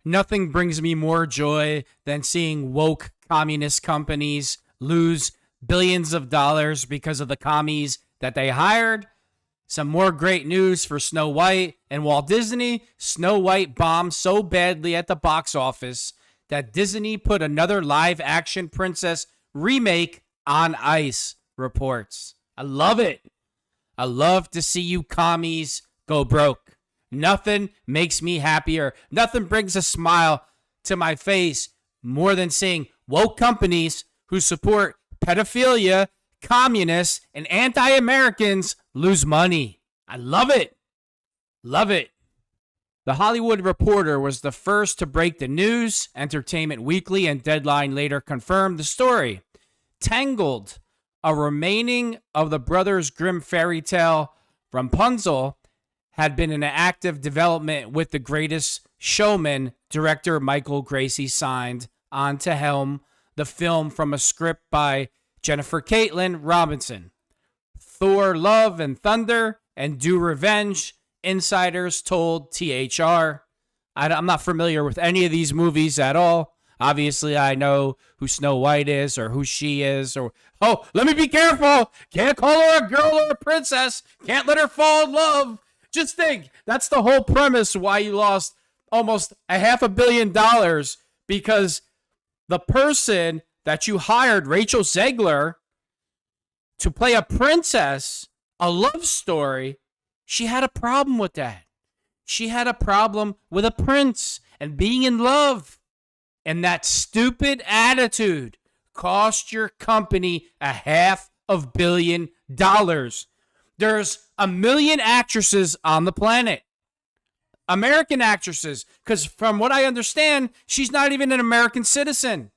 Nothing brings me more joy than seeing woke communist companies lose billions of dollars because of the commies that they hired. Some more great news for Snow White and Walt Disney. Snow White bombed so badly at the box office that Disney put another live-action princess remake on ice, reports. I love it. I love to see you commies go broke. Nothing makes me happier. Nothing brings a smile to my face more than seeing woke companies who support pedophilia, communists, and anti-Americans lose money. I love it. Love it. The Hollywood Reporter was the first to break the news. Entertainment Weekly and Deadline later confirmed the story. Tangled, a remaining of the Brothers Grimm fairy tale Rapunzel, had been in active development with The Greatest Showman. Director Michael Gracie signed on to helm the film from a script by Jennifer Caitlin Robinson. Thor Love and Thunder and Do Revenge, insiders told THR. I'm not familiar with any of these movies at all. Obviously, I know who Snow White is or who she is. Or let me be careful. Can't call her a girl or a princess. Can't let her fall in love. Just think, that's the whole premise why you lost almost $500 million, because the person that you hired, Rachel Zegler, to play a princess, a love story, she had a problem with that. She had a problem with a prince and being in love. And that stupid attitude cost your company $500 million. There's 1 million actresses on the planet. American actresses. Because from what I understand, she's not even an American citizen.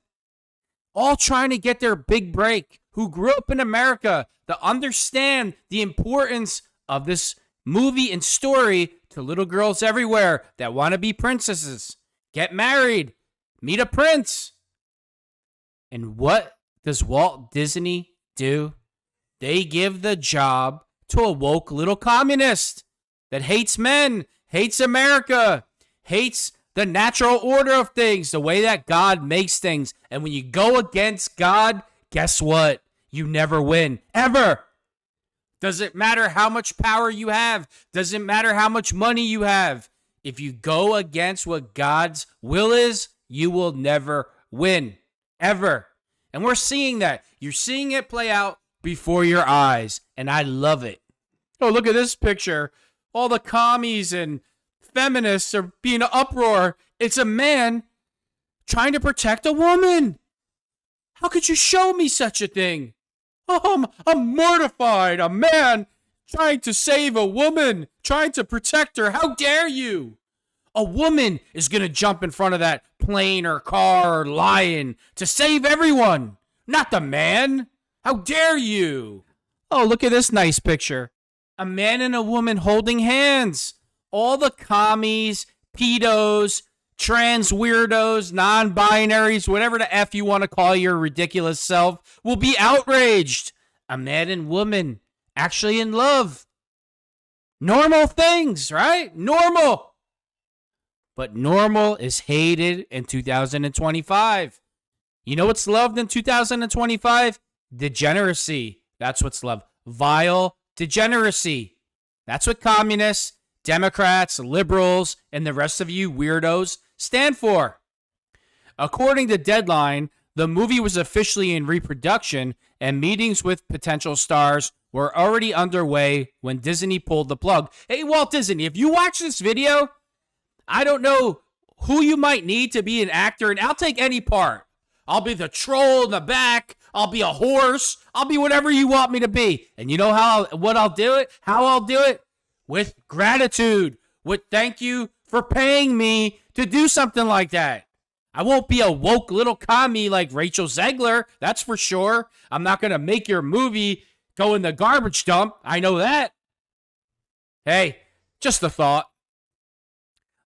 All trying to get their big break. Who grew up in America, that understand the importance of this movie and story to little girls everywhere that want to be princesses, get married, meet a prince. And what does Walt Disney do? They give the job to a woke little communist that hates men, hates America, hates the natural order of things, the way that God makes things. And when you go against God, guess what? You never win. Ever. Doesn't matter how much power you have. Doesn't matter how much money you have. If you go against what God's will is, you will never win. Ever. And we're seeing that. You're seeing it play out before your eyes. And I love it. Oh, look at this picture. All the commies and feminists are being an uproar. It's a man trying to protect a woman. How could you show me such a thing? Oh, I'm mortified. A man trying to save a woman, trying to protect her. How dare you? A woman is going to jump in front of that plane or car or lion to save everyone, not the man. How dare you? Oh, look at this nice picture. A man and a woman holding hands. All the commies, pedos, trans weirdos, non-binaries, whatever the F you want to call your ridiculous self, will be outraged. A man and woman actually in love. Normal things, right? Normal. But normal is hated in 2025. You know what's loved in 2025? Degeneracy. That's what's loved. Vile degeneracy. That's what communists, Democrats, liberals, and the rest of you weirdos stand for. According to Deadline, the movie was officially in reproduction and meetings with potential stars were already underway when Disney pulled the plug. Hey, Walt Disney, if you watch this video, I don't know who you might need to be an actor, and I'll take any part. I'll be the troll in the back. I'll be a horse. I'll be whatever you want me to be. And you know how I'll do it? With gratitude. With thank you for paying me to do something like that. I won't be a woke little commie like Rachel Zegler, that's for sure. I'm not going to make your movie go in the garbage dump. I know that. Hey, just a thought.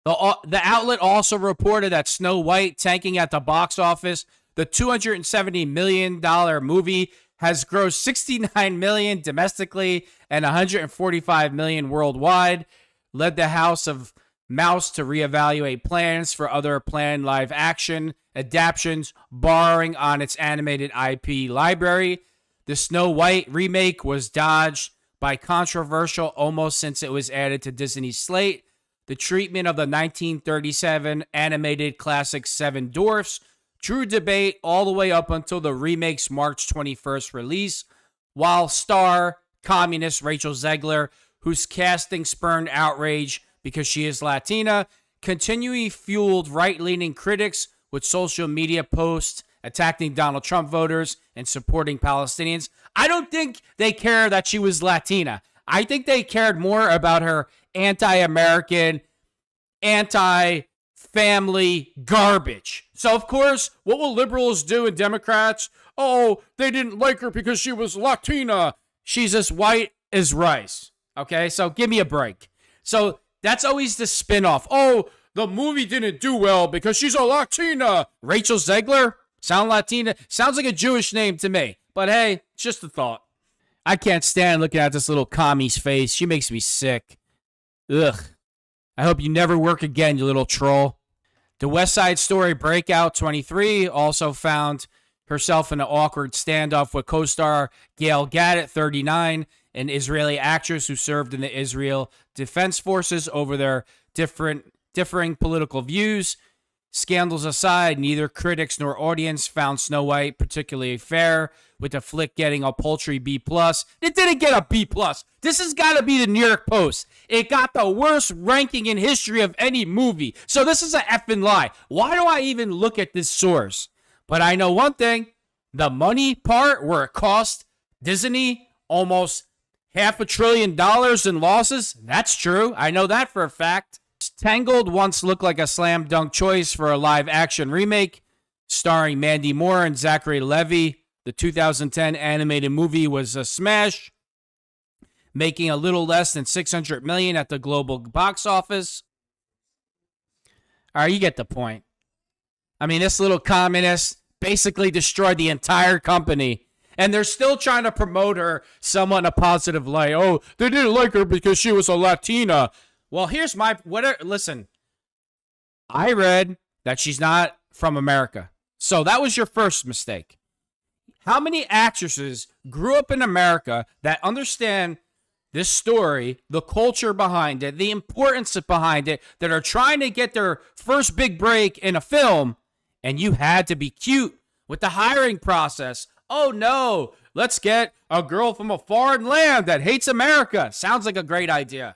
The outlet also reported that Snow White tanking at the box office. The $270 million movie has grossed $69 million domestically and $145 million worldwide, led the House of Mouse to reevaluate plans for other planned live action adaptations, borrowing on its animated IP library. The Snow White remake was dodged by controversial almost since it was added to Disney's slate. The treatment of the 1937 animated classic Seven Dwarfs drew debate all the way up until the remake's March 21st release, while star communist Rachel Zegler, whose casting spurned outrage because she is Latina, continually fueled right-leaning critics with social media posts attacking Donald Trump voters and supporting Palestinians. I don't think they care that she was Latina. I think they cared more about her anti-American, anti-family garbage. So, of course, what will liberals do and Democrats? Oh, they didn't like her because she was Latina. She's as white as rice. Okay, so give me a break. So that's always the spinoff. Oh, the movie didn't do well because she's a Latina. Rachel Zegler? Sound Latina? Sounds like a Jewish name to me. But hey, it's just a thought. I can't stand looking at this little commie's face. She makes me sick. Ugh. I hope you never work again, you little troll. The West Side Story Breakout 23 also found herself in an awkward standoff with co-star Gail Gadot, 39, an Israeli actress who served in the Israel Defense Forces over their differing political views. Scandals aside, neither critics nor audience found Snow White particularly fair, with the flick getting a paltry B+. It didn't get a B+. This has got to be the New York Post. It got the worst ranking in history of any movie. So this is an effing lie. Why do I even look at this source? But I know one thing. The money part where it cost Disney almost $500 billion in losses, that's true. I know that for a fact. Tangled once looked like a slam dunk choice for a live action remake starring Mandy Moore and Zachary Levi. The 2010 animated movie was a smash, making a little less than $600 million at the global box office. All right, you get the point. I mean, this little communist basically destroyed the entire company, and they're still trying to promote her somewhat in a positive light. Oh, they didn't like her because she was a Latina. Well, here's my listen. I read that she's not from America. So that was your first mistake. How many actresses grew up in America that understand this story, the culture behind it, the importance behind it, that are trying to get their first big break in a film, and you had to be cute with the hiring process? Oh no, let's get a girl from a foreign land that hates America. Sounds like a great idea.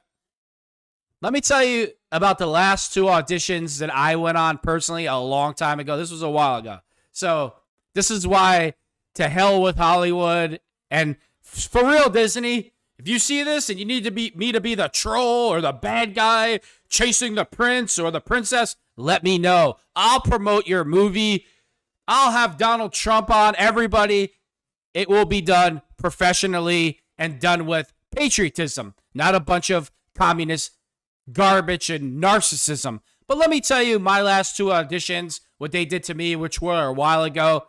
Let me tell you about the last two auditions that I went on personally a long time ago. This was a while ago. So this is why, to hell with Hollywood. And for real, Disney, if you see this and you need me to be the troll or the bad guy chasing the prince or the princess, let me know. I'll promote your movie. I'll have Donald Trump on, everybody. It will be done professionally and done with patriotism, not a bunch of communist garbage and narcissism. But let me tell you, my last two auditions, what they did to me, which were a while ago.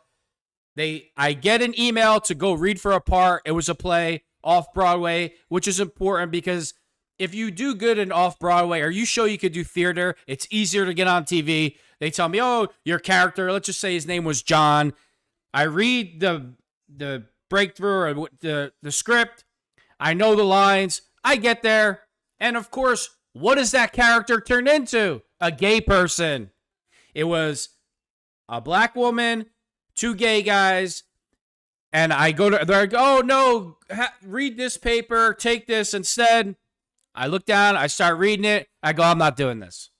I get an email to go read for a part. It was a play off Broadway, which is important because if you do good in off Broadway or you show you could do theater, it's easier to get on TV. They tell me, oh, your character, let's just say his name was John. I read the breakthrough or the script. I know the lines. I get there. And of course, what does that character turn into? A gay person. It was a black woman, two gay guys, and I go to, they're like, oh no, read this paper, take this instead. I look down, I start reading it. I go, I'm not doing this.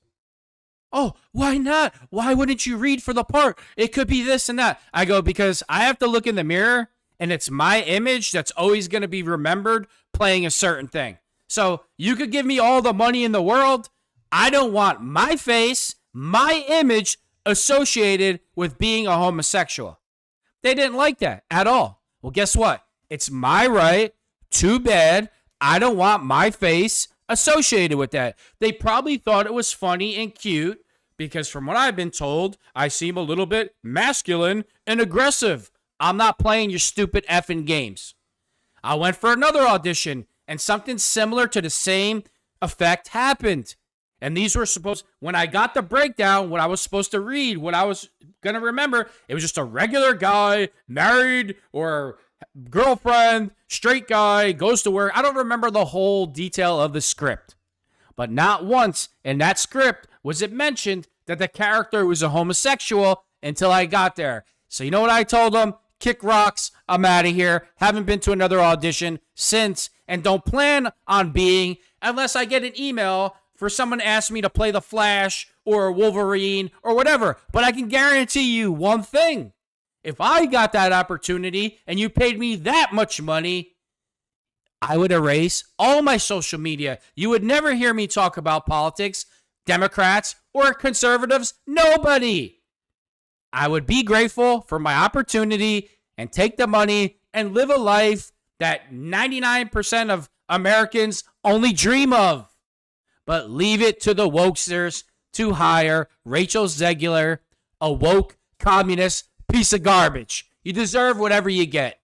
Oh, why not? Why wouldn't you read for the part? It could be this and that. I go, because I have to look in the mirror, and it's my image that's always going to be remembered playing a certain thing. So you could give me all the money in the world. I don't want my face, my image associated with being a homosexual. They didn't like that at all. Well, guess what? It's my right. Too bad. I don't want my face associated with that. They probably thought it was funny and cute because from what I've been told, I seem a little bit masculine and aggressive. I'm not playing your stupid effing games. I went for another audition and something similar to the same effect happened. And these were when I got the breakdown, what I was supposed to read, what I was going to remember, it was just a regular guy, married or girlfriend, straight guy, goes to work. I don't remember the whole detail of the script. But not once in that script was it mentioned that the character was a homosexual until I got there. So you know what I told them? Kick rocks. I'm out of here. Haven't been to another audition since and don't plan on being unless I get an email for someone to ask me to play the Flash or Wolverine or whatever. But I can guarantee you one thing. If I got that opportunity and you paid me that much money, I would erase all my social media. You would never hear me talk about politics, Democrats, or conservatives. Nobody. I would be grateful for my opportunity and take the money and live a life that 99% of Americans only dream of. But leave it to the wokesters to hire Rachel Zegler, a woke communist piece of garbage. You deserve whatever you get.